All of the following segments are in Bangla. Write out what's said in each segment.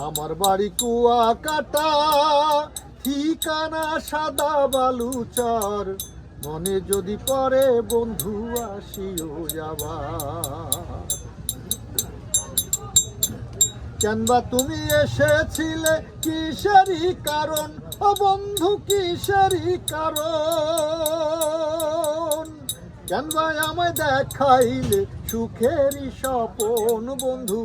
আমার বাড়ি কুয়াকাটা, ঠিকানা সাদা বালুচর। মনে যদি পড়ে বন্ধু আসিও আবার। কেনবা তুমি এসেছিলে কিসেরই কারণ, ও বন্ধু কিসেরই কারণ? কেনবা আমায় দেখাইলে সুখেরই স্বপন বন্ধু,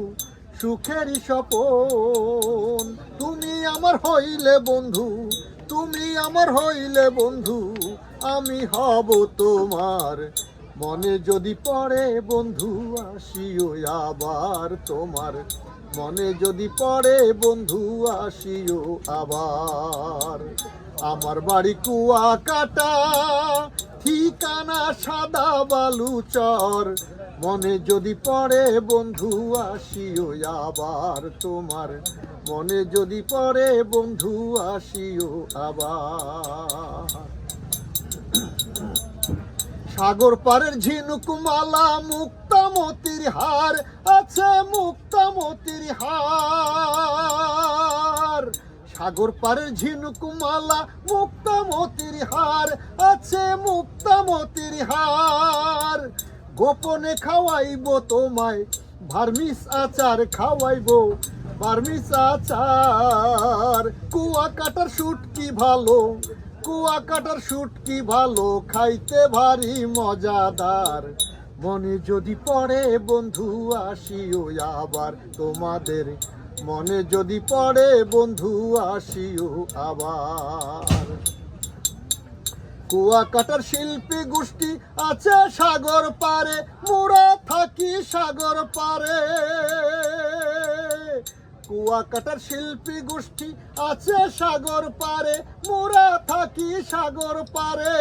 সুখেরই স্বপন। তুমি আমার হইলে বন্ধু, তুমি আমার হইলে বন্ধু, আমি হব তোমার। মনে যদি পড়ে বন্ধু আসিও আবার তোমার। মনে যদি পড়ে বন্ধু আসিও আবার। আমার বাড়ি কুয়াকাটা, ঠিকানা সাদা বালুচর। মনে যদি পড়ে বন্ধু আসিও আবার তোমার। মনে যদি পড়ে বন্ধু আসিও আবার। সাগর পারের ঝিনুকমালা, মুক্তামতির হার আছে, মুক্তামতির হার। সাগর পারের ঝিনুকমালা, মুক্তামতির হার আছে, মুক্তামতির হার। গোপনে খাওয়াইব তোমায় ভার্মিস আচার, খাওয়াইব ভার্মিস আচার। কুয়াকাটার শুটকি ভালো, কুয়াকাটার শুটকি ভালো, খাইতে ভারী মজাদার। মনে যদি পড়ে বন্ধু আসিও আবার তোমাদের। মনে যদি পড়ে বন্ধু আসিও আবার। কুয়াকাটার শিল্পী গোষ্ঠী আছে সাগর পারে, মোরা থাকি সাগর পারে। কুয়াকাটার শিল্পী গোষ্ঠী আছে সাগর পারে, মোরা থাকি সাগর পারে।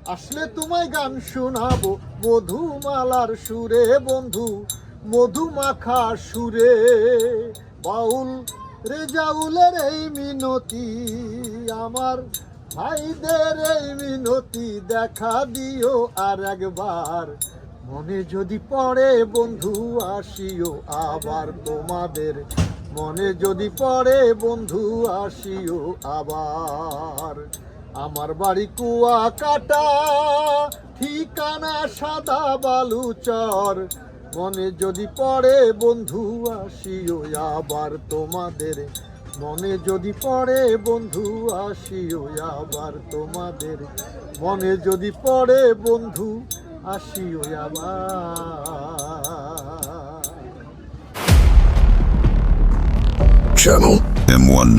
আসলে তোমায় গান শোনাবো মধুমালার সুরে বন্ধু, মধুমাখা সুরে। বাউল রেজাউলের এই মিনতি, আমার ভাইদের এই মিনতি, দেখা দিও আর একবার। মনে যদি পড়ে বন্ধু আসিও আবার তোমাদের। মনে যদি পড়ে বন্ধু আসিও আবার। আমার বাড়ি কুয়াকাটা, ঠিকানা সাদা বালুচর। মনে যদি পড়ে বন্ধু আসিও আবার তোমাদের। মনে যদি পড়ে বন্ধু আসিও আবার তোমাদের। মনে যদি পড়ে বন্ধু আসিও আবার। Channel M1.